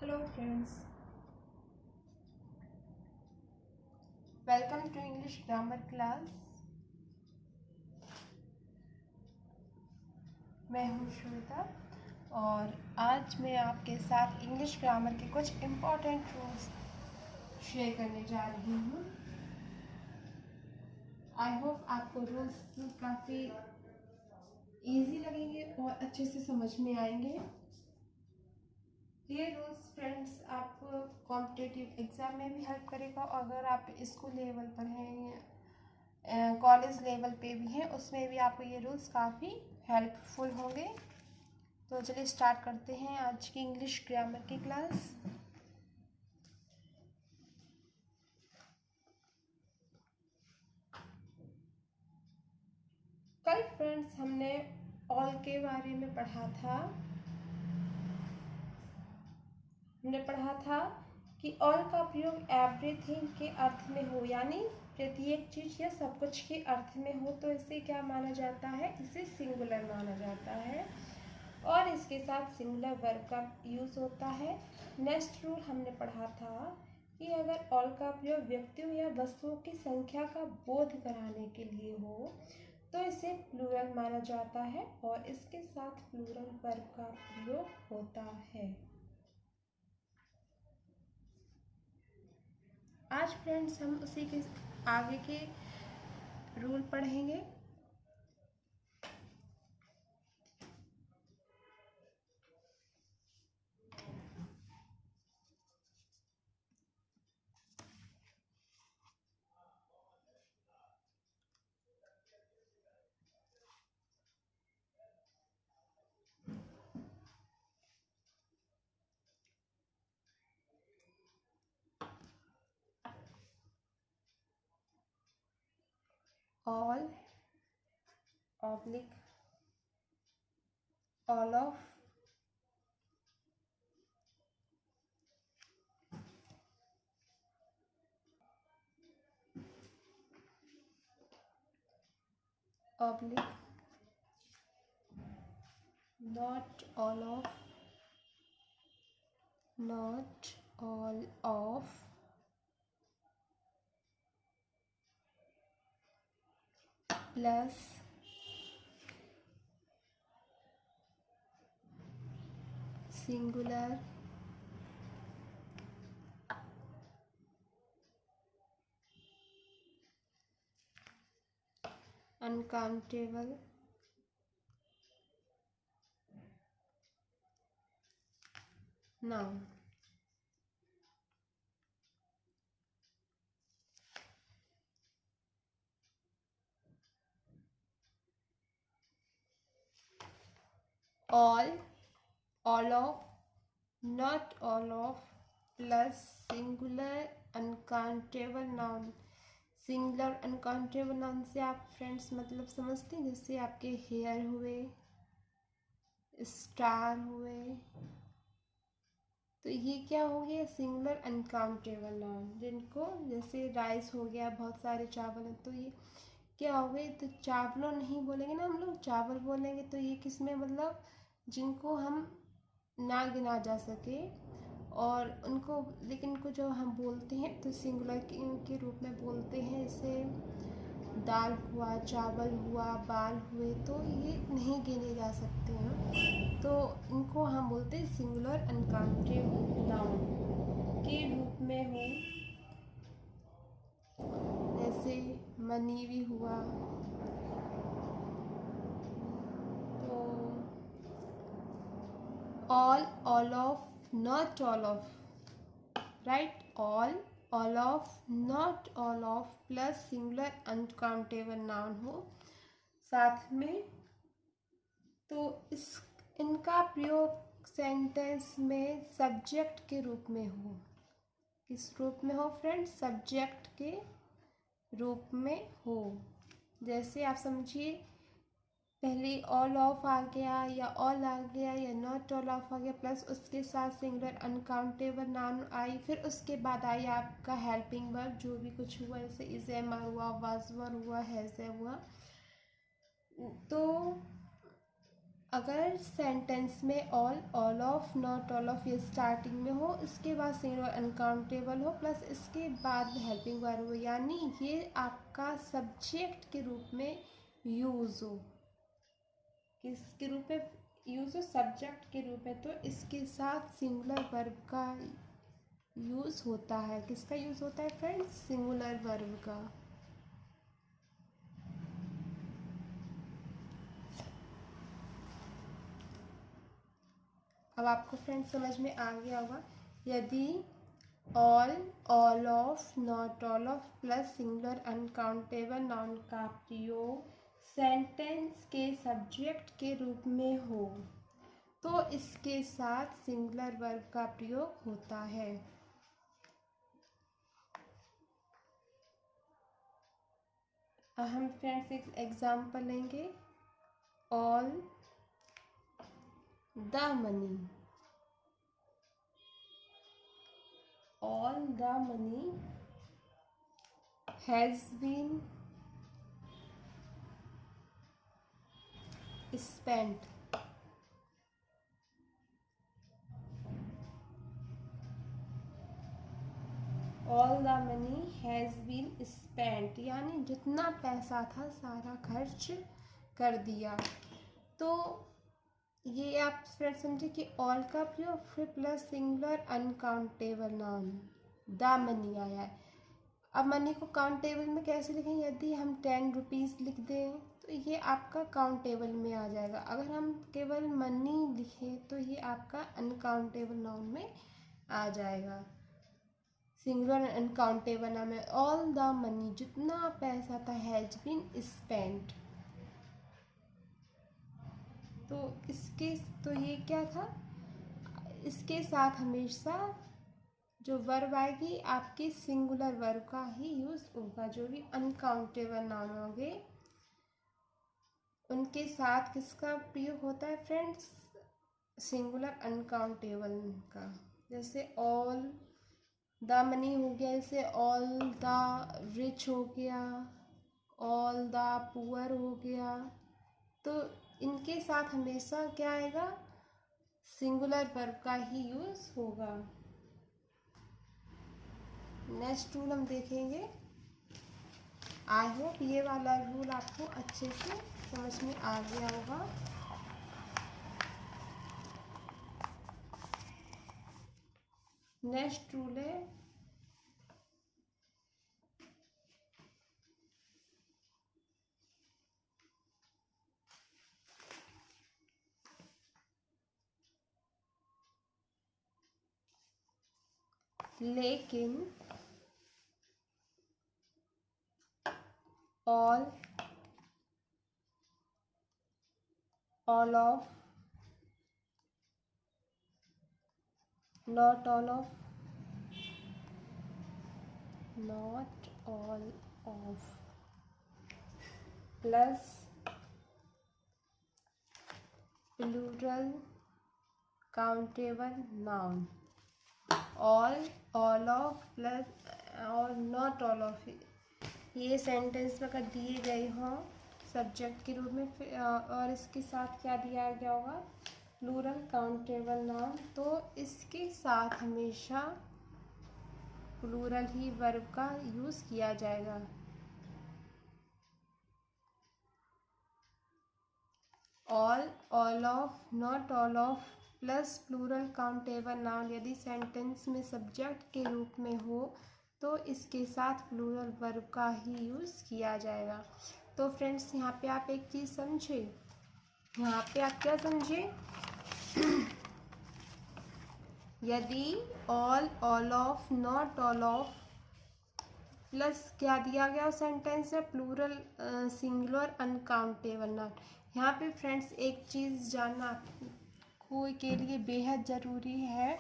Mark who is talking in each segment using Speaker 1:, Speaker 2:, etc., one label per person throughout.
Speaker 1: Hello friends, welcome to English grammar class। मैं हूँ श्वेता और आज मैं आपके साथ इंग्लिश ग्रामर के कुछ इम्पोर्टेंट रूल्स शेयर करने जा रही हूँ। आई होप आपको रूल्स काफ़ी इजी लगेंगे और अच्छे से समझ में आएंगे। ये रूल्स फ्रेंड्स आपको कॉम्पिटिटिव एग्ज़ाम में भी हेल्प करेगा और अगर आप स्कूल लेवल पर हैं, कॉलेज लेवल पे भी हैं, उसमें भी आपको ये रूल्स काफ़ी हेल्पफुल होंगे। तो चलिए स्टार्ट करते हैं आज की इंग्लिश ग्रामर की क्लास। कल फ्रेंड्स हमने ऑल के बारे में पढ़ा था। हमने पढ़ा था कि ऑल का प्रयोग एवरीथिंग के अर्थ में हो, यानी प्रत्येक चीज़ या सब कुछ के अर्थ में हो तो इसे क्या माना जाता है, इसे सिंगुलर माना जाता है और इसके साथ सिंगुलर वर्ब का यूज़ होता है। नेक्स्ट रूल हमने पढ़ा था कि अगर ऑल का प्रयोग व्यक्तियों या वस्तुओं की संख्या का बोध कराने के लिए हो तो इसे प्लूरल माना जाता है और इसके साथ प्लूरल वर्ब का प्रयोग होता है। आज फ्रेंड्स हम उसी के आगे के रूल पढ़ेंगे। All oblique all of oblique not all of, not all of, plus singular uncountable noun. All of, not all of, plus singular uncountable noun. Singular uncountable noun से आप फ्रेंड्स मतलब समझते हैं, जैसे आपके हेयर हुए, स्टार हुए, तो ये क्या हो गया, सिंगुलर अनकाउंटेबल नाउन। जिनको जैसे राइस हो गया, बहुत सारे चावल हैं, तो ये क्या हो गए, तो चावलों नहीं बोलेंगे ना, हम लोग चावल बोलेंगे, तो ये किस में मतलब जिनको हम ना गिना जा सके और उनको, लेकिन उनको जो हम बोलते हैं तो सिंगुलर के रूप में बोलते हैं। जैसे दाल हुआ, चावल हुआ, बाल हुए, तो ये नहीं गिने जा सकते हैं, तो इनको हम बोलते हैं सिंगुलर अनकाउंटेबल नाउन के रूप में हो। जैसे मनी भी हुआ, तो all of, not all of, right? all of, not all of, plus singular uncountable noun हो साथ में, तो इस इनका प्रयोग सेंटेंस में सब्जेक्ट के रूप में हो। किस रूप में हो फ्रेंड्स, सब्जेक्ट के रूप में हो। जैसे आप समझिए, पहले ऑल ऑफ आ गया या ऑल आ गया या नॉट ऑल ऑफ आ गया, प्लस उसके साथ सिंगुलर अनकाउंटेबल नाउन आई, फिर उसके बाद आई आपका हेल्पिंग वर्ब, जो भी कुछ हुआ, जैसे इज एम हुआ, वाज वर हुआ, हैज़ हुआ। तो अगर सेंटेंस में all of, not all of ये स्टार्टिंग में हो, इसके बाद सिंगुलर अनकाउंटेबल हो, प्लस इसके बाद हेल्पिंग वर्ब हो, यानी ये आपका सब्जेक्ट के रूप में यूज़ हो, किसके रूप में यूज़ हो, सब्जेक्ट के रूप में, तो इसके साथ सिंगुलर वर्ब का यूज़ होता है। किसका यूज़ होता है फ्रेंड्स? सिंगुलर वर्ब का। अब आपको फ्रेंड्स समझ में आ गया होगा। यदि all of, not all of plus singular uncountable noun का प्रयोग सेंटेंस के सब्जेक्ट के रूप में हो, तो इसके साथ सिंगुलर वर्ब का प्रयोग होता है। हम फ्रेंड्स एक एग्जाम्पल लेंगे। All the money, all the money has been spent, all the money has been spent, यानी जितना पैसा था सारा खर्च कर दिया। तो ये आप फिर समझे कि ऑल का प्रयोग फिर plus singular uncountable noun the money आया है। अब मनी को काउंटेबल में कैसे लिखें? यदि हम 10 रुपीज़ लिख दें तो ये आपका काउंटेबल में आ जाएगा। अगर हम केवल मनी लिखें तो ये आपका अनकाउंटेबल नाउन में आ जाएगा। सिंगुलर अनकाउंटेबल नाउन में ऑल द मनी, जितना पैसा था, हैज बीन स्पेंट। तो ये क्या था? इसके साथ हमेशा जो वर्ब आएगी आपकी सिंगुलर वर्ब का ही यूज़ होगा। जो भी अनकाउंटेबल नाउन होंगे उनके साथ किसका प्रयोग होता है फ्रेंड्स? सिंगुलर अनकाउंटेबल का। जैसे ऑल द मनी हो गया, जैसे ऑल द रिच हो गया, ऑल द पुअर हो गया। तो इनके साथ हमेशा क्या आएगा? सिंगुलर वर्ब का ही यूज़ होगा। नेक्स्ट रूल हम देखेंगे। आई होप ये वाला रूल आपको अच्छे से समझ में आ गया होगा। नेक्स्ट रूल है लेकिन all of, not all of, not all of plus plural countable noun, all of plus और नॉट ऑल ऑफ, ये सेंटेंस में अगर दिए गए हों सब्जेक्ट के रूप में और इसके साथ क्या दिया गया होगा? प्लूरल काउंटेबल नाउन, तो इसके साथ हमेशा प्लूरल ही वर्ब का यूज़ किया जाएगा। All of, not all of plus plural countable noun यदि सेंटेंस में सब्जेक्ट के रूप में हो तो इसके साथ प्लूरल वर्ब का ही यूज़ किया जाएगा। तो फ्रेंड्स यहाँ पे आप एक चीज़ समझे, यहाँ पे आप क्या समझे? यदि all of, not all of plus क्या दिया गया सेंटेंस है? Plural singular uncountable noun. यहाँ पे फ्रेंड्स एक चीज़ जानना आपको के लिए बेहद ज़रूरी है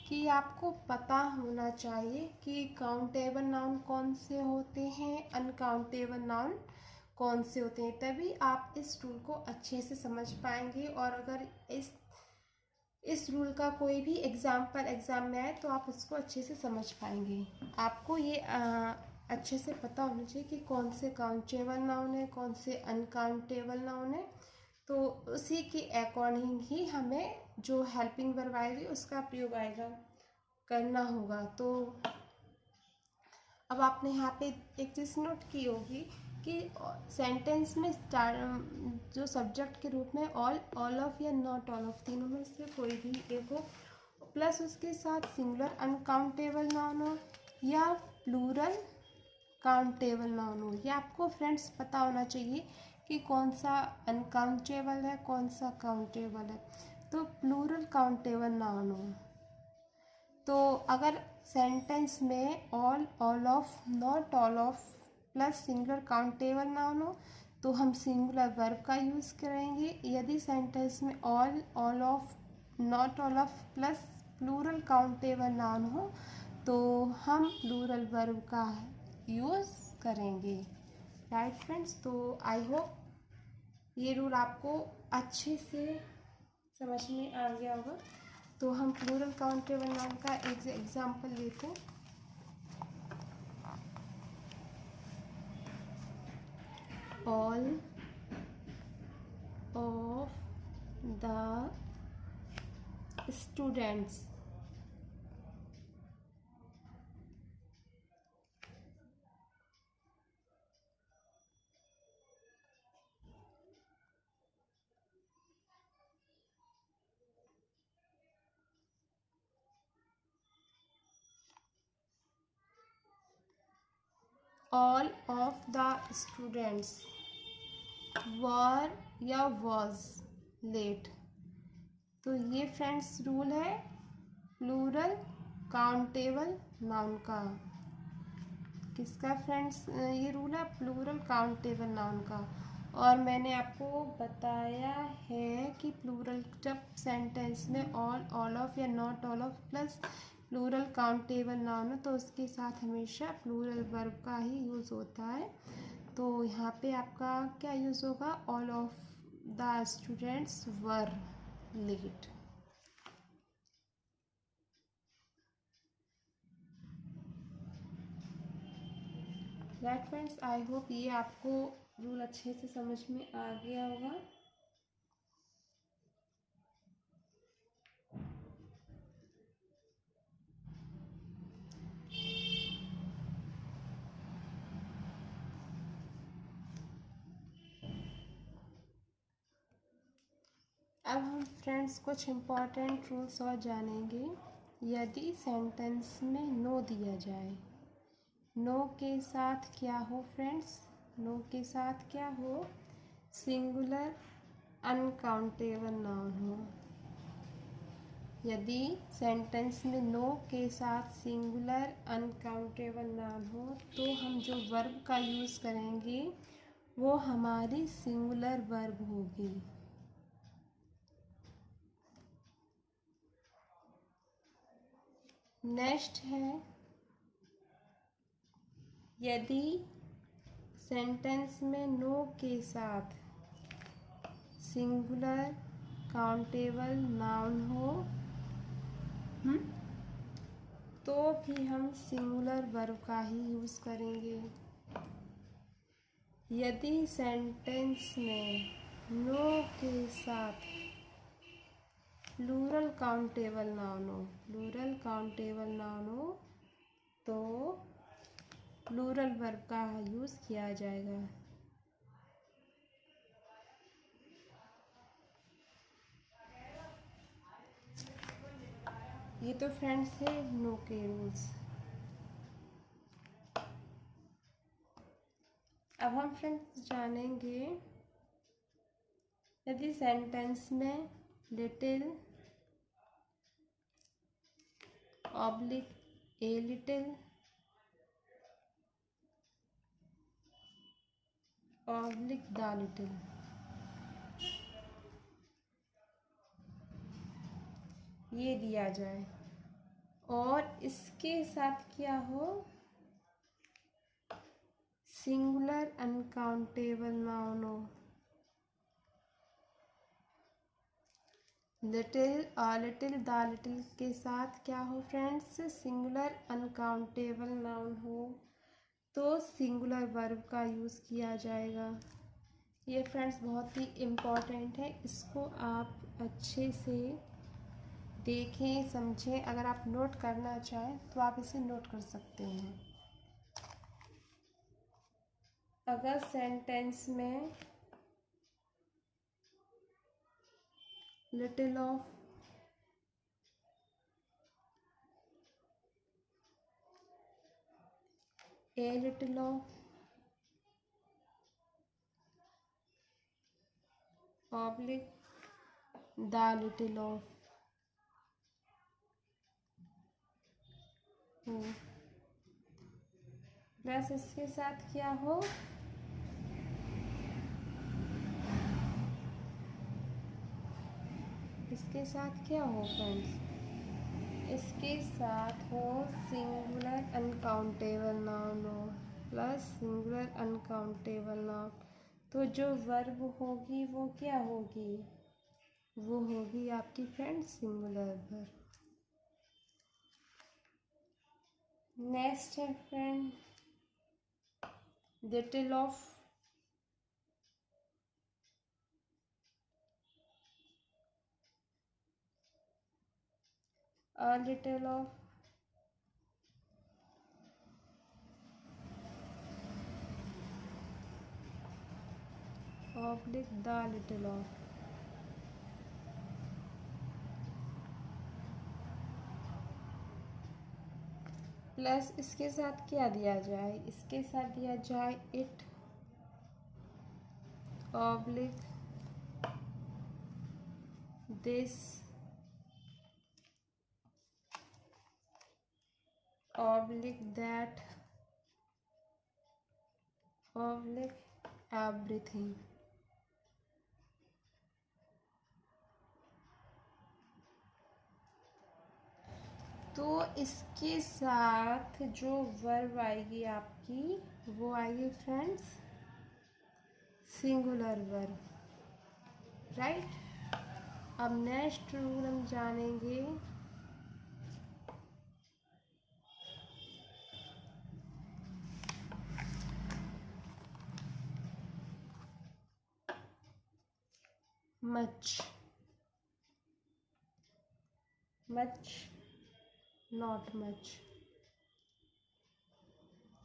Speaker 1: कि आपको पता होना चाहिए कि काउंटेबल नाउन कौन से होते हैं, अनकाउंटेबल नाउन कौन से होते हैं। तभी आप इस रूल को अच्छे से समझ पाएंगे। और अगर इस रूल का कोई भी एग्जाम में आए तो आप इसको अच्छे से समझ पाएंगे। आपको ये अच्छे से पता होना चाहिए कि कौन से काउंटेबल नाउन है, कौन से अनकाउंटेबल नाउन है। तो उसी के अकॉर्डिंग ही हमें जो हेल्पिंग वर्ब आएगी उसका प्रयोग आएगा करना होगा। तो अब आपने यहाँ पे एक चीज़ नोट की होगी कि सेंटेंस में जो सब्जेक्ट के रूप में ऑल ऑफ या नॉट ऑल ऑफ, तीनों में से कोई भी एक हो, प्लस उसके साथ सिंगुलर अनकाउंटेबल नाउन हो या प्लूरल काउंटेबल नाउन हो। ये आपको फ्रेंड्स पता होना चाहिए कि कौन सा अनकाउंटेबल है, कौन सा काउंटेबल है। तो प्लूरल काउंटेबल नाउन हो तो अगर सेंटेंस में all of, not all of plus singular countable noun हो तो हम सिंगुलर वर्ब का यूज़ करेंगे। यदि सेंटेंस में all of, not all of plus plural countable noun हो तो हम प्लूरल वर्ब का यूज़ करेंगे। राइट फ्रेंड्स, तो आई होप ये रूल आपको अच्छे से समझ में आ गया होगा। तो हम प्लूरल काउंटेबल नाउन का एक एग्जाम्पल लेते हैं। All of the students all of the students वर या वॉज लेट। तो ये फ्रेंड्स रूल है प्लूरल काउंटेबल नाउन का। किसका फ्रेंड्स ये रूल है? प्लूरल काउंटेबल नाउन का। और मैंने आपको बताया है कि प्लूरल जब सेंटेंस में ऑल ऑफ या not all of plus plural countable noun है तो उसके साथ हमेशा प्लूरल वर्ब का ही यूज़ होता है। तो यहाँ पे आपका क्या यूज़ होगा? All of the students were late. Right friends, I hope ये आपको रूल अच्छे से समझ में आ गया होगा। अब हम फ्रेंड्स कुछ इम्पॉर्टेंट रूल्स और जानेंगे। यदि सेंटेंस में नो दिया जाए, नो के साथ क्या हो फ्रेंड्स? नो के साथ क्या हो? सिंगुलर अनकाउंटेबल नाउन हो। यदि सेंटेंस में नो के साथ सिंगुलर अनकाउंटेबल नाउन हो तो हम जो वर्ब का यूज़ करेंगे वो हमारी सिंगुलर वर्ब होगी। नेक्स्ट है, यदि सेंटेंस में नो के साथ सिंगुलर काउंटेबल नाउन हो तो भी हम सिंगुलर वर्ब का ही यूज़ करेंगे। यदि सेंटेंस में नो के साथ प्लूरल काउंटेबल नाउन हो, प्लूरल काउंटेबल नाउन हो तो प्लूरल वर्ब का यूज़ किया जाएगा। ये तो फ्रेंड्स है नो के रूल्स। अब हम फ्रेंड्स जानेंगे यदि सेंटेंस में little oblique a little oblique the little ये दिया जाए और इसके साथ क्या हो? सिंगुलर अनकाउंटेबल नाउन हो। लिटिल और लिटिल द लिटिल के साथ क्या हो फ्रेंड्स? सिंगुलर अनकाउंटेबल नाउन हो तो सिंगुलर वर्ब का यूज़ किया जाएगा। ये फ्रेंड्स बहुत ही इम्पॉर्टेंट है, इसको आप अच्छे से देखें समझें। अगर आप नोट करना चाहें तो आप इसे नोट कर सकते हैं। अगर सेंटेंस में little of, a little of, oblique the little of हो, प्लस इसके साथ क्या हो, इसके साथ क्या हो फ्रेंड्स, इसके साथ हो सिंगुलर अनकाउंटेबल नाउन हो, प्लस सिंगुलर अनकाउंटेबल नाउन। तो जो वर्ब होगी वो क्या होगी, वो होगी आपकी फ्रेंड्स सिंगुलर वर्ब। नेक्स्ट है friend little of, a little of, oblique the little of. Plus इसके साथ क्या दिया जाए, इसके साथ दिया जाए it, oblique this, oblique that, oblique everything. तो इसके साथ जो वर्ब आएगी आपकी वो आएगी फ्रेंड्स सिंगुलर वर्ब, राइट। अब नेक्स्ट रूल हम जानेंगे मच, मच नॉट मच।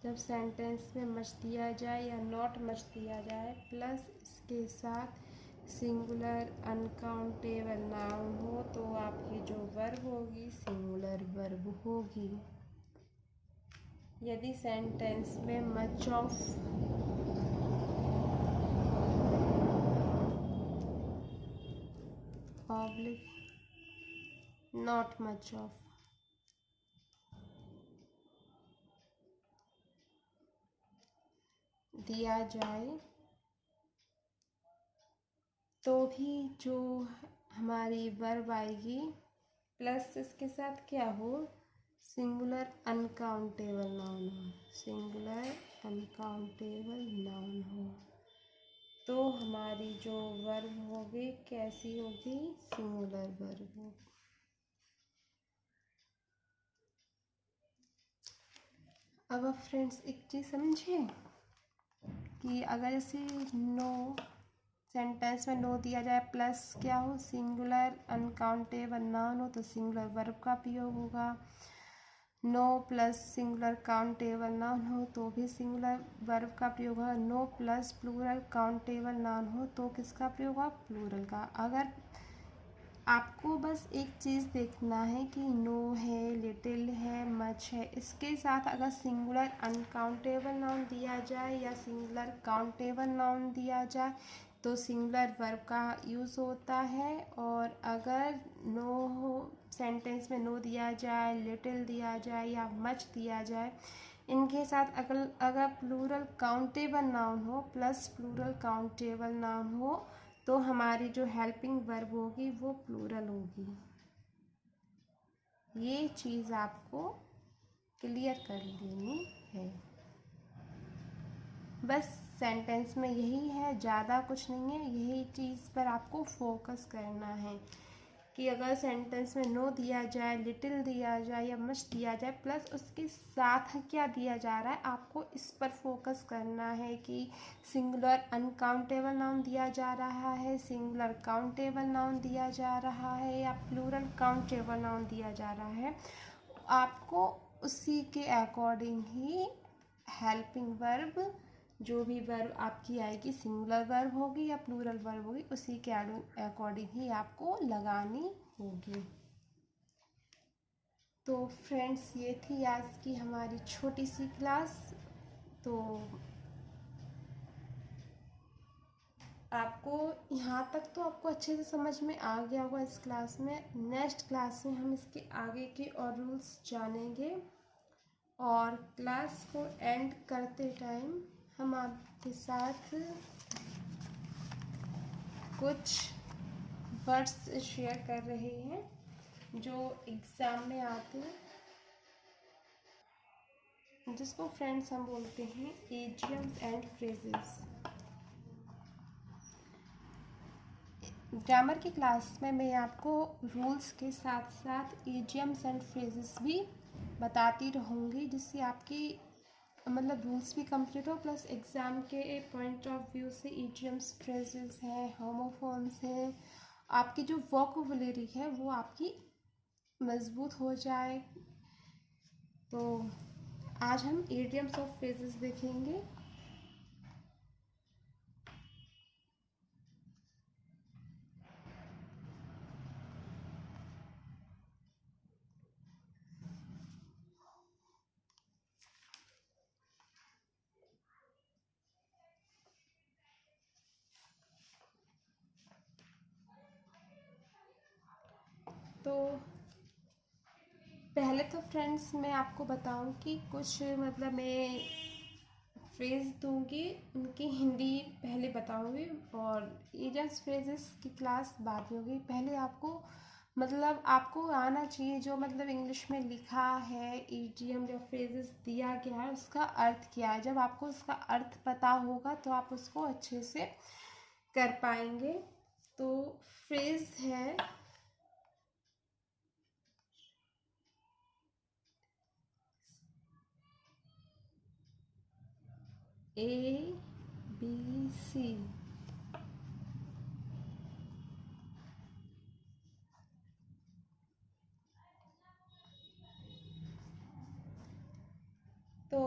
Speaker 1: जब सेंटेंस में मच दिया जाए या नॉट मच दिया जाए, प्लस इसके साथ सिंगुलर अनकाउंटेबल नाउन हो, तो आपकी जो वर्ब होगी सिंगुलर वर्ब होगी। यदि सेंटेंस में much of, oblique not much of, दिया जाए, तो भी जो हमारी वर्ब आएगी प्लस इसके साथ क्या हो, सिंगुलर अनकाउंटेबल नाउन हो, सिंगुलर अनकाउंटेबल नाउन हो, तो हमारी जो वर्ब होगी कैसी होगी, सिंगुलर वर्ब होगी। अब आप फ्रेंड्स एक चीज़ समझें कि अगर इसे नो, सेंटेंस में नो दिया जाए प्लस क्या हो, सिंगुलर अनकाउंटेबल नाउन हो, तो सिंगुलर वर्ब का प्रयोग होगा। No plus singular countable noun हो तो भी सिंगुलर वर्ब का प्रयोग होगा। No plus plural countable noun हो तो किसका प्रयोग होगा, प्लूरल का। अगर आपको बस एक चीज़ देखना है कि नो है, लिटिल है, मच है, इसके साथ अगर सिंगुलर अनकाउंटेबल नाउन दिया जाए या सिंगुलर काउंटेबल नाउन दिया जाए तो सिंगुलर वर्ब का यूज़ होता है। और अगर नो हो, सेंटेंस में नो दिया जाए, लिटिल दिया जाए या मच दिया जाए, इनके साथ अगर प्लूरल काउंटेबल नाउन हो प्लस प्लूरल काउंटेबल नाउन हो तो हमारी जो हेल्पिंग वर्ब होगी वो प्लूरल होगी। ये चीज़ आपको क्लियर कर लेनी है। बस सेंटेंस में यही है, ज़्यादा कुछ नहीं है, यही चीज़ पर आपको फोकस करना है कि अगर सेंटेंस में नो दिया जाए, लिटिल दिया जाए या मच दिया जाए, प्लस उसके साथ क्या दिया जा रहा है, आपको इस पर फोकस करना है कि सिंगुलर अनकाउंटेबल नाउन दिया जा रहा है, सिंगुलर काउंटेबल नाउन दिया जा रहा है या प्लूरल काउंटेबल नाउन दिया जा रहा है। आपको उसी के अकॉर्डिंग ही हेल्पिंग वर्ब, जो भी वर्ब आपकी आएगी, सिंगुलर वर्ब होगी या प्लूरल वर्ब होगी, उसी के अकॉर्डिंग ही आपको लगानी होगी। तो फ्रेंड्स, ये थी आज की हमारी छोटी सी क्लास। तो आपको यहाँ तक तो आपको अच्छे से समझ में आ गया होगा इस क्लास में। नेक्स्ट क्लास में हम इसके आगे के और रूल्स जानेंगे, और क्लास को एंड करते टाइम हम आपके साथ कुछ वर्ड्स शेयर कर रहे हैं जो एग्ज़ाम में आते हैं, जिसको फ्रेंड्स हम बोलते हैं इडियम्स एंड फ्रेजेस। ग्रामर की क्लास में मैं आपको रूल्स के साथ साथ इडियम्स एंड फ्रेजेस भी बताती रहूँगी, जिससे आपकी मतलब रूल्स भी कंप्लीट हो, प्लस एग्ज़ाम के पॉइंट ऑफ व्यू से इडियम्स, फ्रेजेस हैं, होमोफोन्स हैं, आपकी जो वोकैबुलरी है वो आपकी मजबूत हो जाए। तो आज हम इडियम्स और फ्रेजेस देखेंगे। तो पहले तो फ्रेंड्स मैं आपको बताऊं कि कुछ मतलब मैं फ्रेज़ दूंगी, उनकी हिंदी पहले बताऊंगी, और इडियम्स फ्रेजेस की क्लास बाद में होगी। पहले आपको मतलब आपको आना चाहिए जो मतलब इंग्लिश में लिखा है, इडियम या फ्रेजेस दिया गया है, उसका अर्थ क्या है। जब आपको उसका अर्थ पता होगा तो आप उसको अच्छे से कर पाएंगे। तो फ्रेज है ABC। तो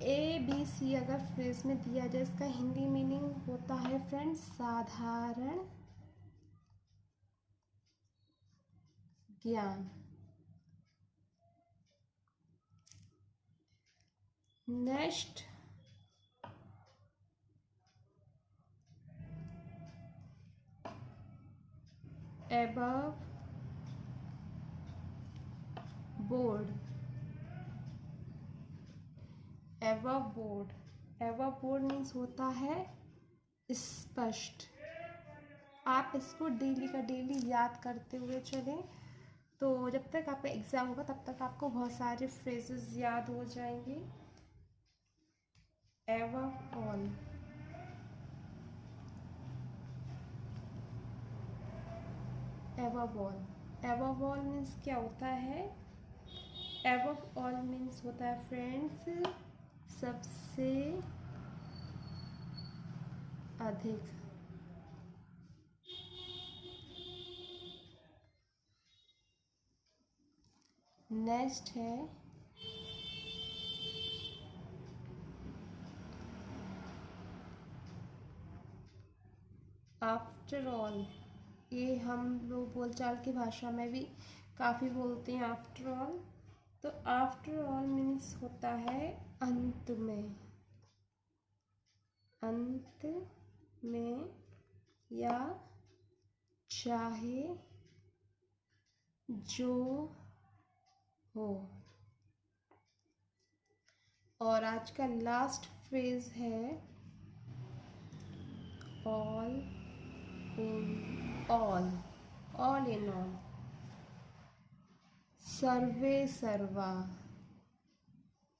Speaker 1: ABC अगर फ्रेज में दिया जाए, इसका हिंदी मीनिंग होता है फ्रेंड्स साधारण ज्ञान। Next, above board। above board, above board means होता है स्पष्ट। आप इसको डेली का डेली याद करते हुए चलें, तो जब तक आपका एग्ज़ाम होगा तब तक आपको बहुत सारे फ्रेजेस याद हो जाएंगे। above all, above all, above all means क्या होता है? above all मीन्स होता है फ्रेंड्स सबसे अधिक। नेक्स्ट है आफ्टर ऑल। ये हम लोग बोलचाल की भाषा में भी काफ़ी बोलते हैं आफ्टर ऑल। तो आफ्टर ऑल मीन्स होता है अंत में, अंत में, या चाहे जो हो। और आज का लास्ट फ्रेज है all in all, all in all, सर्वे सर्वा।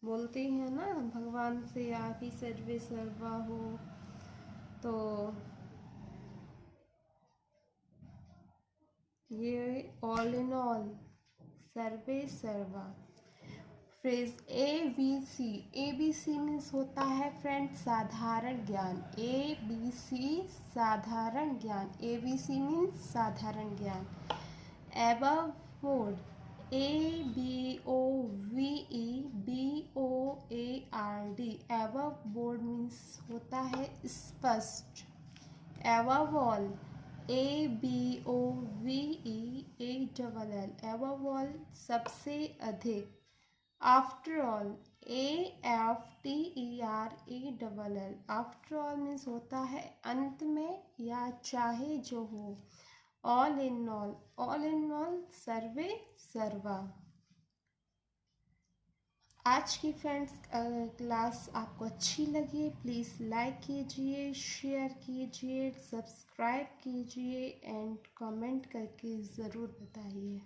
Speaker 1: बोलते हैं ना भगवान से आप ही सर्वे सर्वा हो। तो ये ऑल इन ऑल, सर्वे सर्वा। Phrase A B C means होता है फ्रेंड साधारण ज्ञान। ए बी सी साधारण ज्ञान, ए बी सी मीन्स साधारण ज्ञान। Above board, A B O V E B O A R D, above board means होता है स्पष्ट। Above all, A B O V E A double L, above all सबसे अधिक। After all, A F T E R A double L, after all means होता है अंत में या चाहे जो हो। ऑल इन ऑल सर्वे सर्वा। आज की फ्रेंड्स क्लास आपको अच्छी लगी, प्लीज़ लाइक कीजिए, शेयर कीजिए, सब्सक्राइब कीजिए एंड कमेंट करके ज़रूर बताइए।